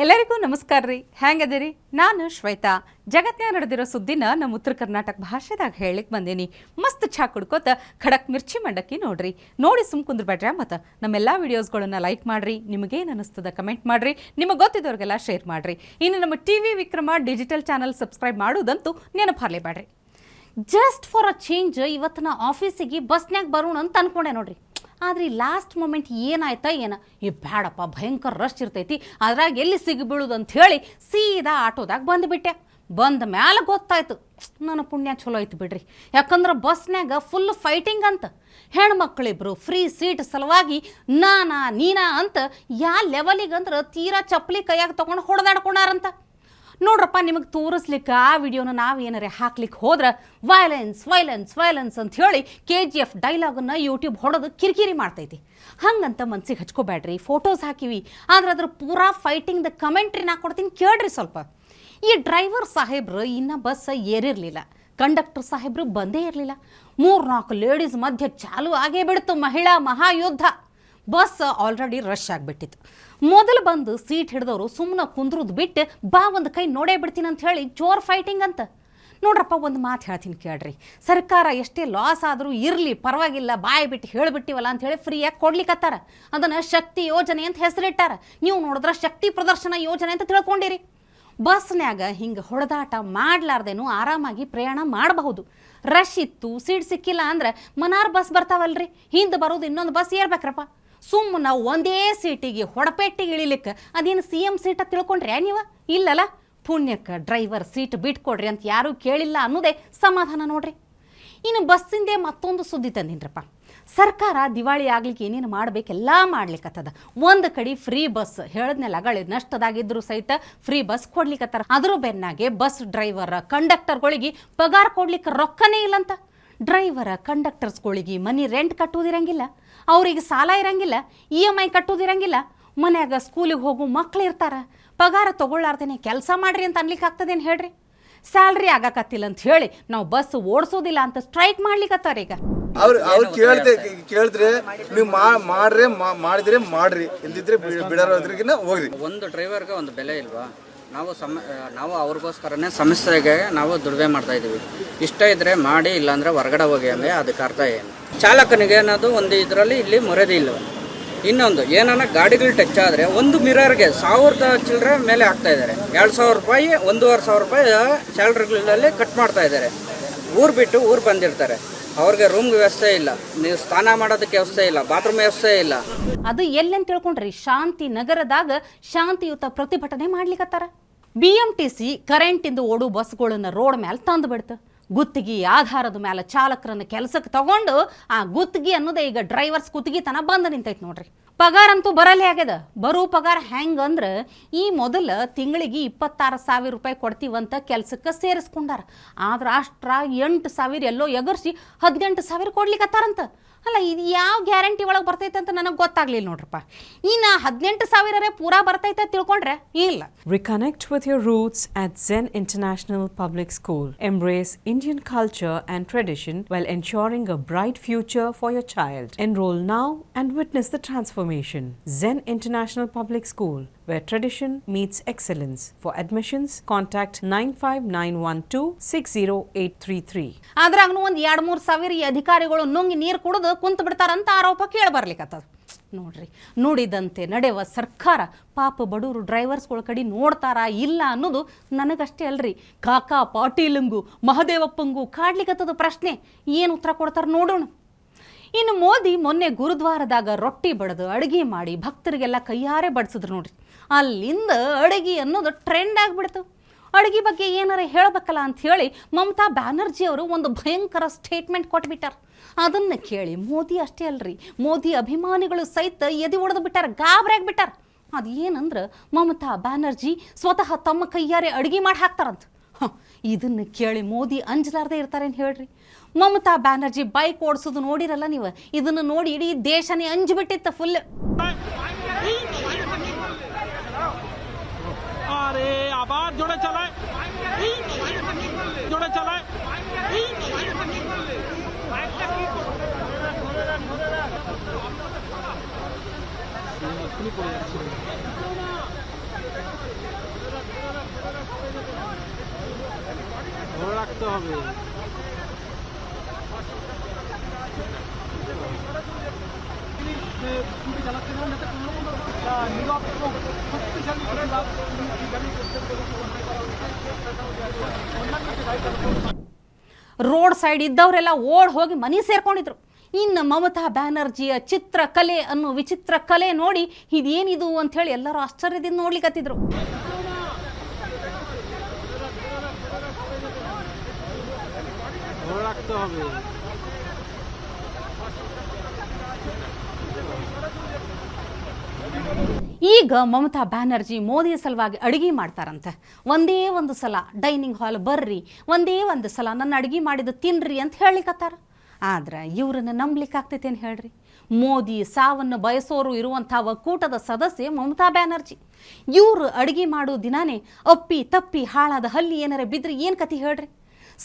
ಎಲ್ಲರಿಗೂ ನಮಸ್ಕಾರ ರೀ. ಹೆಂಗದಿರಿ? ನಾನು ಶ್ವೇತಾ. ಜಗತ್ನ್ಯಾಗ ನಡೆದಿರೋ ಸುದ್ದಿನ ನಮ್ಮ ಉತ್ತರ ಕರ್ನಾಟಕ ಭಾಷೆದಾಗ ಹೇಳಿಕ್ ಬಂದೀನಿ. ಮಸ್ತ್ ಚಾ ಕುಡ್ಕೋತ ಖಡಕ್ ಮಿರ್ಚಿ ಮಂಡಕ್ಕಿ ನೋಡ್ರಿ. ನೋಡಿ ಸುಮ್ ಕುಂದ್ರಬೇಡ್ರಿ. ಮತ್ತು ನಮ್ಮೆಲ್ಲ ವಿಡಿಯೋಸ್ಗಳನ್ನ ಲೈಕ್ ಮಾಡ್ರಿ. ನಿಮಗೇನು ಅನಿಸ್ತದ ಕಮೆಂಟ್ ಮಾಡ್ರಿ. ನಿಮಗೆ ಗೊತ್ತಿದ್ದವ್ರಿಗೆಲ್ಲ ಶೇರ್ ಮಾಡ್ರಿ. ಇನ್ನು ನಮ್ಮ TV Vikrama digital channel subscribe ಮಾಡೋದಂತೂ ನೆನಪಾರ್ಲೇಬೇಡ್ರಿ. ಜಸ್ಟ್ ಫಾರ್ ಅ ಚೇಂಜ್ ಇವತ್ತು ನಾ ಆಫೀಸಿಗೆ ಬಸ್ನ್ಯಾಗ ಬರೋಣ ಅಂತ ಅನ್ಕೊಂಡೆ ನೋಡ್ರಿ. ಆದರೆ ಲಾಸ್ಟ್ ಮೂಮೆಂಟ್ ಏನಾಯ್ತಾ ಬೇಡಪ್ಪ, ಭಯಂಕರ ರಶ್ ಇರ್ತೈತಿ, ಅದ್ರಾಗ ಎಲ್ಲಿ ಸಿಗಿಬೀಳುದು ಅಂತ ಹೇಳಿ ಸೀದಾ ಆಟೋದಾಗ ಬಂದುಬಿಟ್ಟೆ. ಬಂದ ಮ್ಯಾಲೆ ಗೊತ್ತಾಯ್ತು ನನ್ನ ಪುಣ್ಯ ಚಲೋ ಐತಿ ಬಿಡ್ರಿ. ಯಾಕಂದ್ರೆ ಬಸ್ನ್ಯಾಗ ಫುಲ್ ಫೈಟಿಂಗ್ ಅಂತ. ಹೆಣ್ಮಕ್ಳಿಬ್ರು ಫ್ರೀ ಸೀಟ್ ಸಲುವಾಗಿ ನೀನಾ ಅಂತ ಯಾ ಲೆವೆಲಿಗಂದ್ರೆ ತೀರಾ ಚಪ್ಪಲಿ ಕೈಯಾಗ ತೊಗೊಂಡು ಹೊಡೆದಾಡ್ಕೊಂಡಾರಂತ. ನೋಡ್ರಪ್ಪ, ನಿಮಗೆ ತೋರಿಸ್ಲಿಕ್ಕೆ ಆ ವಿಡಿಯೋನ ನಾವೇನಾರೆ ಹಾಕ್ಲಿಕ್ಕೆ ಹೋದ್ರೆ ವೈಲೆನ್ಸ್ ವೈಲೆನ್ಸ್ ವೈಲೆನ್ಸ್ ಅಂತ ಹೇಳಿ KGF ಡೈಲಾಗನ್ನು ಯೂಟ್ಯೂಬ್ ಹೊಡೆದು ಕಿರಿಕಿರಿ ಮಾಡ್ತೈತಿ. ಹಂಗಂತ ಮನ್ಸಿಗೆ ಹಚ್ಕೋಬೇಡ್ರಿ. ಫೋಟೋಸ್ ಹಾಕಿವಿ, ಆದ್ರೆ ಅದ್ರ ಪೂರಾ ಫೈಟಿಂಗ್ದ ಕಮೆಂಟ್ರಿ ನಾ ಕೊಡ್ತೀನಿ, ಕೇಳ್ರಿ ಸ್ವಲ್ಪ. ಈ ಡ್ರೈವರ್ ಸಾಹೇಬ್ರು ಇನ್ನೂ ಬಸ್ ಏರಿರಲಿಲ್ಲ, ಕಂಡಕ್ಟರ್ ಸಾಹೇಬ್ರು ಬಂದೇ ಇರಲಿಲ್ಲ. 3-4 ಲೇಡೀಸ್ ಮಧ್ಯೆ ಚಾಲು ಆಗೇ ಬಿಡ್ತು ಮಹಿಳಾ ಮಹಾಯುದ್ಧ. ಬಸ್ ಆಲ್ರೆಡಿ ರಶ್ ಆಗಿಬಿಟ್ಟಿತ್ತು. ಮೊದಲು ಬಂದು ಸೀಟ್ ಹಿಡಿದವರು ಸುಮ್ಮನೆ ಕುಂದ್ರದು ಬಿಟ್ಟು ಬಾ ಒಂದು ಕೈ ನೋಡೇ ಬಿಡ್ತೀನಿ ಅಂತ ಹೇಳಿ ಜೋರ್ ಫೈಟಿಂಗ್ ಅಂತ. ನೋಡ್ರಪ್ಪ, ಒಂದು ಮಾತು ಹೇಳ್ತೀನಿ ಕೇಳ್ರಿ. ಸರ್ಕಾರ ಎಷ್ಟೇ ಲಾಸ್ ಆದರೂ ಇರಲಿ ಪರವಾಗಿಲ್ಲ, ಬಾಯಿ ಬಿಟ್ಟು ಹೇಳಿಬಿಟ್ಟಿವಲ್ಲ ಅಂತ ಹೇಳಿ ಫ್ರೀಯಾಗಿ ಕೊಡ್ಲಿಕ್ಕತ್ತಾರ. ಅದನ್ನು ಶಕ್ತಿ ಯೋಜನೆ ಅಂತ ಹೆಸರಿಟ್ಟಾರ. ನೀವು ನೋಡಿದ್ರೆ ಶಕ್ತಿ ಪ್ರದರ್ಶನ ಯೋಜನೆ ಅಂತ ತಿಳ್ಕೊಂಡಿರಿ. ಬಸ್ನ್ಯಾಗ ಹಿಂಗೆ ಹೊಡೆದಾಟ ಮಾಡ್ಲಾರ್ದೇನು ಆರಾಮಾಗಿ ಪ್ರಯಾಣ ಮಾಡಬಹುದು. ರಶ್ ಇತ್ತು, ಸೀಟ್ ಸಿಕ್ಕಿಲ್ಲ ಅಂದ್ರೆ ಮನಾರ್ ಬಸ್ ಬರ್ತಾವಲ್ರಿ, ಹಿಂದೆ ಬರೋದು ಇನ್ನೊಂದು ಬಸ್ ಏರ್ಬೇಕ್ರಪ್ಪ. ಸುಮ್ಮನೆ ಒಂದೇ ಸೀಟಿಗೆ ಹೊಡಪೆಟ್ಟಿಗೆ ಇಳಿಲಿಕ್ಕೆ ಅದೇನು CM ಸೀಟ ತಿಳ್ಕೊಂಡ್ರೆ ನೀವು? ಇಲ್ಲಲ್ಲ. ಪುಣ್ಯಕ್ಕೆ ಡ್ರೈವರ್ ಸೀಟ್ ಬಿಟ್ಕೊಡ್ರಿ ಅಂತ ಯಾರೂ ಕೇಳಿಲ್ಲ ಅನ್ನೋದೇ ಸಮಾಧಾನ ನೋಡ್ರಿ. ಇನ್ನು ಬಸ್ಸಿಂದೇ ಮತ್ತೊಂದು ಸುದ್ದಿ ತಂದಿನ್ರಪ್ಪ. ಸರ್ಕಾರ ದಿವಾಳಿ ಆಗ್ಲಿಕ್ಕೆ ಏನೇನು ಮಾಡಬೇಕೆಲ್ಲ ಮಾಡ್ಲಿಕ್ಕತ್ತದ. ಒಂದು ಕಡೆ ಫ್ರೀ ಬಸ್ ಹೇಳದ್ನೆಲ್ಲ ಅಗಳಿ ನಷ್ಟದಾಗಿದ್ರು ಸಹಿತ ಫ್ರೀ ಬಸ್ ಕೊಡ್ಲಿಕ್ಕತ್ತಾರ. ಅದ್ರ ಬೆನ್ನಾಗೆ ಬಸ್ ಡ್ರೈವರ್ ಕಂಡಕ್ಟರ್ಗಳಿಗೆ ಪಗಾರ ಕೊಡ್ಲಿಕ್ಕೆ ರೊಕ್ಕನೇ ಇಲ್ಲಂತ. ಡ್ರೈವರ ಕಂಡಕ್ಟರ್ಸ್ಗಳಿಗೆ ಮನಿ ರೆಂಟ್ ಕಟ್ಟೋದಿರಂಗಿಲ್ಲ, ಅವ್ರಿಗೆ ಸಾಲ ಇರಂಗಿಲ್ಲ, EMI ಕಟ್ಟೋದಿರಂಗಿಲ್ಲ. ಮನ್ಯಾಗ ಸ್ಕೂಲಿಗೆ ಹೋಗೋ ಮಕ್ಳು ಇರ್ತಾರ. ಪಗಾರ ತೊಗೊಳ್ಳಾರ್ದೇನೆ ಕೆಲಸ ಮಾಡ್ರಿ ಅಂತ ಅನ್ಲಿಕ್ಕೆ ಆಗ್ತದೇನು ಹೇಳ್ರಿ? ಸ್ಯಾಲ್ರಿ ಆಗಕತ್ತಿಲ್ಲ ಅಂತ ಹೇಳಿ ನಾವು ಬಸ್ ಓಡಿಸೋದಿಲ್ಲ ಅಂತ ಸ್ಟ್ರೈಕ್ ಮಾಡ್ಲಿಕ್ಕತ್ತಾರ. ಈಗ ಅವ್ರು ಕೇಳಿದ್ರೆ ನೀವು ಮಾಡಿದ್ರೆ ಮಾಡ್ರಿ, ಇಲ್ದಿದ್ರೆ ಬಿಡೋದ್ರಿಗಿನ ಹೋಗ್ರಿ. ಒಂದು ಡ್ರೈವರ್ಗೆ ಒಂದು ಬೆಲೆ ಇಲ್ವಾ? ನಾವು ಅವ್ರಿಗೋಸ್ಕರನೇ ಸಂಸ್ಥೆಗೆ ನಾವು ದುಡಿಮೆ ಮಾಡ್ತಾ ಇದ್ದೀವಿ. ಇಷ್ಟ ಇದ್ರೆ ಮಾಡಿ, ಇಲ್ಲಾಂದ್ರೆ ಹೊರಗಡೆ ಹೋಗಿ ಅಂದರೆ ಅದಕ್ಕೆ ಅರ್ಥ ಏನು? ಚಾಲಕನಿಗೆ ಅನ್ನೋದು ಒಂದು ಇದರಲ್ಲಿ ಇಲ್ಲಿ ಮರ್ಯಾದೆ ಇಲ್ಲ. ಇನ್ನೊಂದು ಏನಾನ ಗಾಡಿಗಳು ಟಚ್ ಆದರೆ ಒಂದು ಮಿರರ್ಗೆ 1000 ಚಿಲ್ಲರೆ ಮೇಲೆ ಹಾಕ್ತಾ ಇದ್ದಾರೆ. 2000 ರೂಪಾಯಿ 1500 ರೂಪಾಯಿ ಸ್ಯಾಲ್ರಿಗಳಲ್ಲಿ ಕಟ್ ಮಾಡ್ತಾ ಇದ್ದಾರೆ. ಊರು ಬಿಟ್ಟು ಊರು ಬಂದಿರ್ತಾರೆ, ಅವ್ರಿಗೆ ರೂಮ್ ವ್ಯವಸ್ಥೆ ಇಲ್ಲ, ನೀವು ಸ್ನಾನ ಮಾಡೋದಕ್ಕೆ ವ್ಯವಸ್ಥೆ ಇಲ್ಲ, ಬಾತ್ರೂಮ್ ವ್ಯವಸ್ಥೆ ಇಲ್ಲ. ಅದು ಎಲ್ಲೆಂತ ತಿಳ್ಕೊಂಡ್ರಿ? ಶಾಂತಿ ನಗರದಾಗ ಶಾಂತಿಯುತ ಪ್ರತಿಭಟನೆ ಮಾಡ್ಲಿಕ್ಕತ್ತಾರ. BMTC ಕರೆಂಟಿಂದ ಓಡು ಬಸ್ಗಳನ್ನ ರೋಡ್ ಮೇಲೆ ತಂದು ಬಿಡ್ತು. ಗುತ್ತಿಗೆ ಆಧಾರದ ಮೇಲೆ ಚಾಲಕರನ್ನ ಕೆಲಸಕ್ಕೆ ತಗೊಂಡು ಆ ಗುತ್ತಿಗೆ ಅನ್ನೋದೇ ಈಗ ಡ್ರೈವರ್ಸ್ ಗುತ್ತಿಗೆ ತನ ಬಂದು ನಿಂತೈತೆ ನೋಡ್ರಿ. ಪಗಾರ ಅಂತೂ ಬರಲ್ಲೇ ಆಗ್ಯದ. ಬರೋ ಪಗಾರ ಹೆಂಗಂದ್ರೆ ಈ ಮೊದಲು ತಿಂಗಳಿಗೆ 26,000 ರೂಪಾಯಿ ಕೊಡ್ತೀವಂತ ಕೆಲಸಕ್ಕೆ ಸೇರಿಸ್ಕೊಂಡಾರ. ಆದ್ರೆ ಅಷ್ಟ್ರ 8,000 ಎಲ್ಲೋ ಎಗರ್ಸಿ 18,000 ಕೊಡ್ಲಿಕ್ಕತ್ತಾರಂತ. ಅಲ್ಲ, ಇದು ಯಾವ ಗ್ಯಾರಂಟಿ ಒಳಗೆ ಬರ್ತೈತೆ ಅಂತ ನನಗೆ ಗೊತ್ತಾಗ್ಲಿಲ್ಲ ನೋಡ್ರಪ್ಪ. ಇನ್ನು 18,000 ಪೂರಾ ಬರ್ತೈತೆ ತಿಳ್ಕೊಂಡ್ರೆ ಇಲ್ಲ. Reconnect with your roots at Zen International Public School. Embrace Indian culture and tradition while ensuring a bright future for your child. Enroll now and witness the transformation. Zen International Public School, where tradition meets excellence. For admissions, contact 9591260833. ಆದ್ರಾಗೂ ಒಂದು 2-3 ಸಾವಿರ ಈ ಅಧಿಕಾರಿಗಳು ನುಂಗಿ ನೀರು ಕುಡಿದು ಕುಂತು ಬಿಡ್ತಾರಂತ ಆರೋಪ ಕೇಳಿ ಬರ್ಲಿಕ್ಕತ್ತದ. ನೋಡ್ರಿ, ನುಡಿದಂತೆ ನಡೆಯುವ ಸರ್ಕಾರ ಪಾಪ ಬಡವರು ಡ್ರೈವರ್ಸ್ಗಳ ಕಡೆ ನೋಡ್ತಾರಾ ಇಲ್ಲ ಅನ್ನೋದು ನನಗಷ್ಟೇ ಅಲ್ರಿ, ಕಾಕಾ ಪಾಟೀಲಂಗೂ ಮಹದೇವಪ್ಪಂಗೂ ಕಾಡ್ಲಿಕ್ಕತ್ತದ ಪ್ರಶ್ನೆ. ಏನು ಉತ್ತರ ಕೊಡ್ತಾರೆ ನೋಡೋಣ. ಇನ್ನು ಮೋದಿ ಮೊನ್ನೆ ಗುರುದ್ವಾರದಾಗ ರೊಟ್ಟಿ ಬಡಿದು ಅಡುಗೆ ಮಾಡಿ ಭಕ್ತರಿಗೆಲ್ಲ ಕೈಯಾರೆ ಬಡಿಸಿದ್ರು ನೋಡ್ರಿ. ಅಲ್ಲಿಂದ ಅಡುಗೆ ಅನ್ನೋದು ಟ್ರೆಂಡ್ ಆಗಿಬಿಡ್ತು. ಅಡುಗೆ ಬಗ್ಗೆ ಏನಾರ ಹೇಳಬೇಕಲ್ಲ ಅಂತ ಹೇಳಿ ಮಮತಾ ಬ್ಯಾನರ್ಜಿ ಅವರು ಒಂದು ಭಯಂಕರ ಸ್ಟೇಟ್ಮೆಂಟ್ ಕೊಟ್ಬಿಟ್ಟಾರ. ಅದನ್ನು ಕೇಳಿ ಮೋದಿ ಅಷ್ಟೇ ಅಲ್ರಿ, ಮೋದಿ ಅಭಿಮಾನಿಗಳು ಸಹಿತ ಎದೆ ಒಡೆದು ಬಿಟ್ಟಾರ, ಗಾಬರಿ ಆಗಿಬಿಟ್ಟಾರ. ಅದು ಏನಂದ್ರೆ ಮಮತಾ ಬ್ಯಾನರ್ಜಿ ಸ್ವತಃ ತಮ್ಮ ಕೈಯಾರೆ ಅಡುಗೆ ಮಾಡಿ ಹಾಕ್ತಾರಂತ. ಇದನ್ನು ಕೇಳಿ ಮೋದಿ ಅಂಜಲಾರ್ದೆ ಇರ್ತಾರೇನು ಹೇಳ್ರಿ? ಮಮತಾ ಬ್ಯಾನರ್ಜಿ ಬೈಕ್ ಓಡಿಸೋದು ನೋಡಿರಲ್ಲ ನೀವು, ಇದನ್ನು ನೋಡಿ ಇಡೀ ದೇಶನೇ ಅಂಜಿಬಿಟ್ಟಿತ್ತು ಫುಲ್. अरे आबाद जोड़े चलाए রাখতে হবে। ರೋಡ್ ಸೈಡ್ ಇದ್ದವರೆಲ್ಲ ಓಡ್ ಹೋಗಿ ಮನೆ ಸೇರ್ಕೊಂಡಿದ್ರು. ಇನ್ನು ಮಮತಾ ಬ್ಯಾನರ್ಜಿಯ ಚಿತ್ರಕಲೆ ಅನ್ನೋ ವಿಚಿತ್ರ ಕಲೆ ನೋಡಿ ಇದೇನಿದು ಅಂಥೇಳಿ ಎಲ್ಲರೂ ಆಶ್ಚರ್ಯದಿಂದ ನೋಡ್ಲಿಕ್ಕತ್ತಿದ್ರು. রাখতে হবে। ಈಗ ಮಮತಾ ಬ್ಯಾನರ್ಜಿ ಮೋದಿ ಸಲುವಾಗಿ ಅಡುಗೆ ಮಾಡ್ತಾರಂತೆ. ಒಂದೇ ಒಂದು ಸಲ ಡೈನಿಂಗ್ ಹಾಲ್ ಬರ್ರಿ, ಒಂದೇ ಒಂದು ಸಲ ನನ್ನ ಅಡುಗೆ ಮಾಡಿದ್ದು ತಿನ್ರಿ ಅಂತ ಹೇಳಿಕತ್ತಾರ. ಆದ್ರೆ ಇವ್ರನ್ನ ನಂಬ್ಲಿಕ್ಕೆ ಆಗ್ತೈತೇನು ಹೇಳ್ರಿ? ಮೋದಿ ಸಾವನ್ನು ಬಯಸೋರು ಇರುವಂಥ ಒಕ್ಕೂಟದ ಸದಸ್ಯೆ ಮಮತಾ ಬ್ಯಾನರ್ಜಿ. ಇವರು ಅಡುಗೆ ಮಾಡೋ ದಿನಾನೇ ಅಪ್ಪಿ ತಪ್ಪಿ ಹಾಳಾದ ಹಲ್ಲಿ ಏನಾರ ಬಿದ್ದರೆ ಏನು ಕತೆ ಹೇಳ್ರಿ?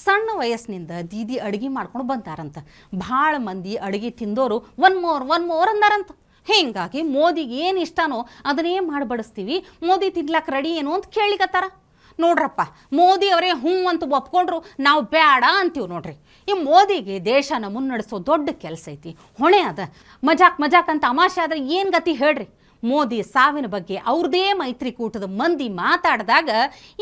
ಸಣ್ಣ ವಯಸ್ಸಿನಿಂದ ದೀದಿ ಅಡುಗೆ ಮಾಡ್ಕೊಂಡು ಬಂತಾರಂತ. ಭಾಳ ಮಂದಿ ಅಡುಗೆ ತಿಂದೋರು ಒನ್ ಮೋರ್ ಅಂದಾರಂತ. ಹೀಗಾಗಿ ಮೋದಿಗೆ ಏನು ಇಷ್ಟನೋ ಅದನ್ನೇ ಮಾಡಿ ಬಡಿಸ್ತೀವಿ, ಮೋದಿ ತಿನ್ಲಾಕ ರೆಡಿ ಏನು ಅಂತ ಕೇಳಿಕತ್ತಾರ. ನೋಡ್ರಪ್ಪ, ಮೋದಿ ಅವರೇ ಹ್ಞೂ ಅಂತ ಒಪ್ಕೊಂಡ್ರು ನಾವು ಬೇಡ ಅಂತೀವಿ ನೋಡ್ರಿ. ಈ ಮೋದಿಗೆ ದೇಶನ ಮುನ್ನಡೆಸೋ ದೊಡ್ಡ ಕೆಲಸ ಐತಿ, ಹೊಣೆ ಅದ. ಮಜಾಕ್ ಅಂತ ಅಮಾಶೆ ಆದ್ರೆ ಏನು ಗತಿ ಹೇಳ್ರಿ? ಮೋದಿ ಸಾವಿನ ಬಗ್ಗೆ ಅವ್ರದೇ ಮೈತ್ರಿಕೂಟದ ಮಂದಿ ಮಾತಾಡಿದಾಗ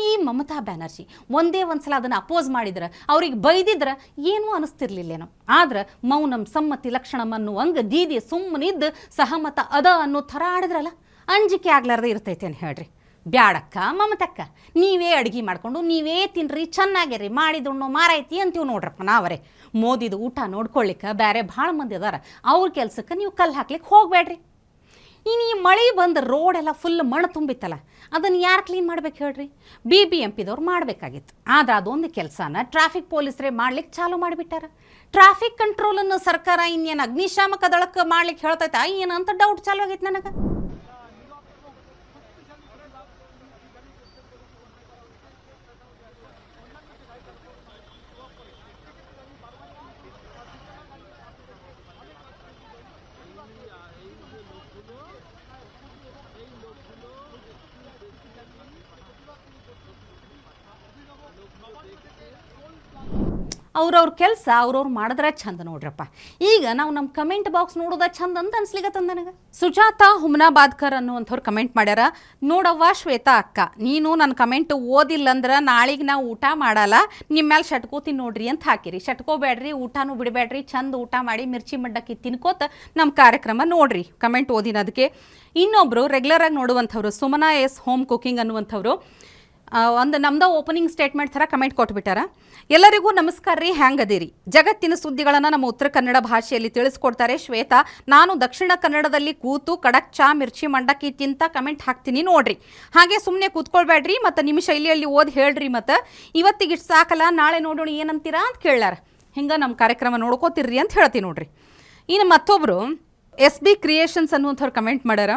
ಈ ಮಮತಾ ಬ್ಯಾನರ್ಜಿ ಒಂದೇ ಒಂದ್ಸಲ ಅದನ್ನು ಅಪೋಸ್ ಮಾಡಿದ್ರೆ, ಅವ್ರಿಗೆ ಬೈದಿದ್ರೆ ಏನೂ ಅನಿಸ್ತಿರ್ಲಿಲ್ಲೇನೋ. ಆದ್ರೆ ಮೌನಂ ಸಮ್ಮತಿ ಲಕ್ಷಣಂ ಅನ್ನುವಂಗೆ ದೀದಿ ಸುಮ್ಮನಿದ್ದು ಸಹಮತ ಅದ ಅನ್ನೋ ಥರ ಆಡಿದ್ರಲ್ಲ, ಅಂಜಿಕೆ ಆಗ್ಲಾರ್ದೆ ಇರ್ತೈತೇನು ಹೇಳ್ರಿ? ಬ್ಯಾಡಕ್ಕ ಮಮತಕ್ಕ, ನೀವೇ ಅಡುಗೆ ಮಾಡ್ಕೊಂಡು ನೀವೇ ತಿನ್ರಿ, ಚೆನ್ನಾಗಿರಿ, ಮಾಡಿದುಣ್ಣು ಮಾರೈತಿ ಅಂತೀವಿ ನೋಡ್ರಪ್ಪ ನಾವರೇ. ಮೋದಿದು ಊಟ ನೋಡ್ಕೊಳ್ಳಿಕ್ಕೆ ಬೇರೆ ಭಾಳ ಮಂದಿ ಅದಾರ, ಅವ್ರ ಕೆಲ್ಸಕ್ಕೆ ನೀವು ಕಲ್ಲು ಹಾಕ್ಲಿಕ್ಕೆ ಹೋಗಬೇಡ್ರಿ. ಇನ್ನು ಈ ಮಳೆ ಬಂದು ರೋಡೆಲ್ಲ ಫುಲ್ ಮಣ್ಣು ತುಂಬಿತ್ತಲ್ಲ, ಅದನ್ನು ಯಾರು ಕ್ಲೀನ್ ಮಾಡ್ಬೇಕು ಹೇಳ್ರಿ? BBMPದವ್ರು ಮಾಡಬೇಕಾಗಿತ್ತು. ಆದ್ರೆ ಅದೊಂದು ಕೆಲಸನ ಟ್ರಾಫಿಕ್ ಪೊಲೀಸರೇ ಮಾಡ್ಲಿಕ್ಕೆ ಚಾಲು ಮಾಡಿಬಿಟ್ಟಾರ. ಟ್ರಾಫಿಕ್ ಕಂಟ್ರೋಲನ್ನು ಸರ್ಕಾರ ಇನ್ನೇನು ಅಗ್ನಿಶಾಮಕ ದಳಕ್ಕೆ ಮಾಡ್ಲಿಕ್ಕೆ ಹೇಳ್ತೈತೆ ಏನಂತ ಡೌಟ್ ಚಾಲು ಆಗೈತೆ ನನಗೆ. ಅವ್ರವ್ರ ಕೆಲಸ ಅವ್ರವ್ರು ಮಾಡಿದ್ರೆ ಚಂದ ನೋಡ್ರಪ್ಪ. ಈಗ ನಾವು ನಮ್ಮ ಕಮೆಂಟ್ ಬಾಕ್ಸ್ ನೋಡೋದ ಚಂದ ಅಂತ ಅನ್ಸ್ಲಿಕ್ಕತ್ತಂದ ನನಗೆ. ಸುಜಾತಾ ಹುಮ್ನಾಬಾದ್ಕರ್ ಅನ್ನುವಂಥವ್ರು ಕಮೆಂಟ್ ಮಾಡ್ಯಾರ. ನೋಡವ್ವ ಶ್ವೇತಾ ಅಕ್ಕ, ನೀನು ನನ್ನ ಕಮೆಂಟ್ ಓದಿಲ್ಲ ಅಂದ್ರೆ ನಾಳೆಗೆ ನಾವು ಊಟ ಮಾಡಲ್ಲ, ನಿಮ್ಮ ಮೇಲೆ ಶಟ್ಕೋತೀನಿ ನೋಡ್ರಿ ಅಂತ ಹಾಕಿರಿ. ಶಟ್ಕೋಬೇಡ್ರಿ, ಊಟನೂ ಬಿಡಬೇಡ್ರಿ, ಚಂದ ಊಟ ಮಾಡಿ ಮಿರ್ಚಿ ಮಂಡಕ್ಕಿ ತಿನ್ಕೋತ ನಮ್ಮ ಕಾರ್ಯಕ್ರಮ ನೋಡ್ರಿ ಕಮೆಂಟ್ ಓದಿನದಕ್ಕೆ. ಇನ್ನೊಬ್ಬರು ರೆಗ್ಯುಲರಾಗಿ ನೋಡುವಂಥವ್ರು ಸುಮನಾ ಎಸ್ ಹೋಮ್ ಕುಕಿಂಗ್ ಅನ್ನುವಂಥವ್ರು ಒಂದು ನಮ್ದು ಓಪನಿಂಗ್ ಸ್ಟೇಟ್ಮೆಂಟ್ ಥರ ಕಮೆಂಟ್ ಕೊಟ್ಬಿಟ್ಟಾರ. ಎಲ್ಲರಿಗೂ ನಮಸ್ಕಾರ ರೀ, ಹ್ಯಾಂಗದಿರಿ? ಜಗತ್ತಿನ ಸುದ್ದಿಗಳನ್ನು ನಮ್ಮ ಉತ್ತರ ಕನ್ನಡ ಭಾಷೆಯಲ್ಲಿ ತಿಳಿಸ್ಕೊಡ್ತಾರೆ ಶ್ವೇತಾ. ನಾನು ದಕ್ಷಿಣ ಕನ್ನಡದಲ್ಲಿ ಕೂತು ಕಡಕ್ ಚಾ ಮಿರ್ಚಿ ಮಂಡಕ್ಕಿ ತಿಂತ ಕಮೆಂಟ್ ಹಾಕ್ತೀನಿ ನೋಡ್ರಿ. ಹಾಗೆ ಸುಮ್ಮನೆ ಕೂತ್ಕೊಳ್ಬೇಡ್ರಿ, ಮತ್ತು ನಿಮ್ಮ ಶೈಲಿಯಲ್ಲಿ ಓದಿ ಹೇಳ್ರಿ. ಮತ್ತು ಇವತ್ತಿಗೆ ಇಷ್ಟು ಸಾಕಲ್ಲ, ನಾಳೆ ನೋಡೋಣ ಏನಂತೀರಾ ಅಂತ ಕೇಳಾರ. ಹಿಂಗೆ ನಮ್ಮ ಕಾರ್ಯಕ್ರಮ ನೋಡ್ಕೋತಿರ್ರಿ ಅಂತ ಹೇಳ್ತೀನಿ ನೋಡ್ರಿ. ಇನ್ನು ಮತ್ತೊಬ್ಬರು SB ಕ್ರಿಯೇಷನ್ಸ್ ಅನ್ನುವಂಥವ್ರು ಕಮೆಂಟ್ ಮಾಡ್ಯಾರ.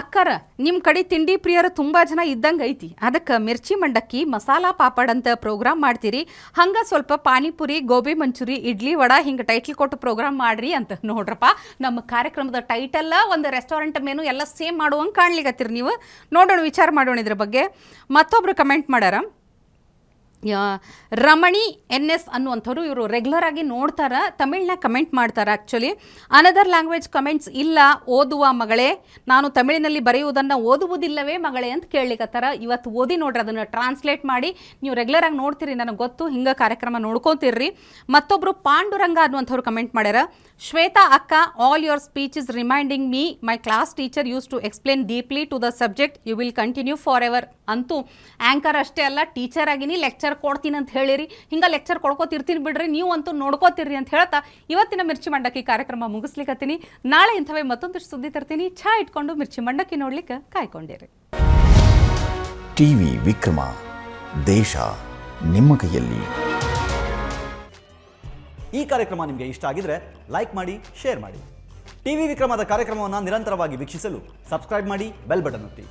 ಅಕ್ಕರ, ನಿಮ್ಮ ಕಡೆ ತಿಂಡಿ ಪ್ರಿಯರು ತುಂಬ ಜನ ಇದ್ದಂಗೆ ಐತಿ, ಅದಕ್ಕೆ ಮಿರ್ಚಿ ಮಂಡಕ್ಕಿ ಮಸಾಲಾ ಪಾಪಡ್ ಅಂತ ಪ್ರೋಗ್ರಾಮ್ ಮಾಡ್ತೀರಿ, ಹಂಗೆ ಸ್ವಲ್ಪ ಪಾನಿಪುರಿ, ಗೋಬಿ ಮಂಚೂರಿ, ಇಡ್ಲಿ ವಡ ಹಿಂಗೆ ಟೈಟ್ಲ್ ಕೊಟ್ಟು ಪ್ರೋಗ್ರಾಮ್ ಮಾಡ್ರಿ ಅಂತ. ನೋಡ್ರಪ್ಪ, ನಮ್ಮ ಕಾರ್ಯಕ್ರಮದ ಟೈಟಲ್ಲ ಒಂದು ರೆಸ್ಟೋರೆಂಟ್ ಮೆನು ಎಲ್ಲ ಸೇಮ್ ಮಾಡುವಂಗೆ ಕಾಣ್ಲಿಕ್ಕತ್ತೀರಿ ನೀವು. ನೋಡೋಣ, ವಿಚಾರ ಮಾಡೋಣ ಇದ್ರ ಬಗ್ಗೆ. ಮತ್ತೊಬ್ರು ಕಮೆಂಟ್ ಮಾಡ್ಯಾರ. ರಮಣಿ NS ಅನ್ನುವಂಥವ್ರು, ಇವರು ರೆಗ್ಯುಲರ್ ಆಗಿ ನೋಡ್ತಾರ, ತಮಿಳ್ನಾಗ ಕಮೆಂಟ್ ಮಾಡ್ತಾರೆ. ಆ್ಯಕ್ಚುಲಿ ಅನದರ್ ಲ್ಯಾಂಗ್ವೇಜ್ ಕಮೆಂಟ್ಸ್ ಇಲ್ಲ ಓದುವ ಮಗಳೇ, ನಾನು ತಮಿಳಿನಲ್ಲಿ ಬರೆಯುವುದನ್ನು ಓದುವುದಿಲ್ಲವೇ ಮಗಳೇ ಅಂತ ಕೇಳಲಿಕ್ಕತ್ತಾರ. ಇವತ್ತು ಓದಿ ನೋಡ್ರಿ, ಅದನ್ನು ಟ್ರಾನ್ಸ್ಲೇಟ್ ಮಾಡಿ ನೀವು ರೆಗ್ಯುಲರ್ ಆಗಿ ನೋಡ್ತೀರಿ, ನನಗೆ ಗೊತ್ತು, ಹಿಂಗೆ ಕಾರ್ಯಕ್ರಮ ನೋಡ್ಕೊತಿರ್ರಿ. ಮತ್ತೊಬ್ಬರು ಪಾಂಡುರಂಗ ಅನ್ನುವಂಥವ್ರು ಕಮೆಂಟ್ ಮಾಡ್ಯಾರ. ಶ್ವೇತಾ ಅಕ್ಕ, all your speech is reminding me my class teacher use to explain deeply to the subject, you will continue for ever. ಅಂತೂ ಆ್ಯಂಕರ್ ಅಷ್ಟೇ ಅಲ್ಲ, ಟೀಚರ್ ಆಗಿನಿ ಲೆಕ್ಚರ್ ಕೊಡ್ತೀನಿ ಅಂತ ಹೇಳಿರಿ. ಹಿಂಗೆ ಲೆಕ್ಚರ್ ಕೊಡ್ಕೋತಿರ್ತೀನಿ ಬಿಡ್ರಿ, ನೀವು ಅಂತೂ ನೋಡ್ಕೋತಿರ್ರಿ ಅಂತ ಹೇಳ್ತಾ ಇವತ್ತಿನ ಮಿರ್ಚಿ ಮಂಡಕ್ಕಿ ಕಾರ್ಯಕ್ರಮ ಮುಗಿಸ್ಲಿಕ್ಕತ್ತೀನಿ. ನಾಳೆ ಇಂಥವೇ ಮತ್ತೊಂದಿಷ್ಟು ಸುದ್ದಿ ತರ್ತೀನಿ. ಚಾ ಇಟ್ಕೊಂಡು ಮಿರ್ಚಿ ಮಂಡಕ್ಕಿ ನೋಡ್ಲಿಕ್ಕೆ ಕಾಯ್ಕೊಂಡಿರಿ. ಟಿವಿ ವಿಕ್ರಮ, ದೇಶ ನಿಮ್ಮ ಕೈಯಲ್ಲಿ. ಈ ಕಾರ್ಯಕ್ರಮ ನಿಮಗೆ ಇಷ್ಟ ಆಗಿದ್ರೆ ಲೈಕ್ ಮಾಡಿ, ಶೇರ್ ಮಾಡಿ. ಟಿವಿ ವಿಕ್ರಮದ ಕಾರ್ಯಕ್ರಮವನ್ನು ನಿರಂತರವಾಗಿ ವೀಕ್ಷಿಸಲು ಸಬ್ಸ್ಕ್ರೈಬ್ ಮಾಡಿ, ಬೆಲ್ ಬಟನ್ ಒತ್ತಿ.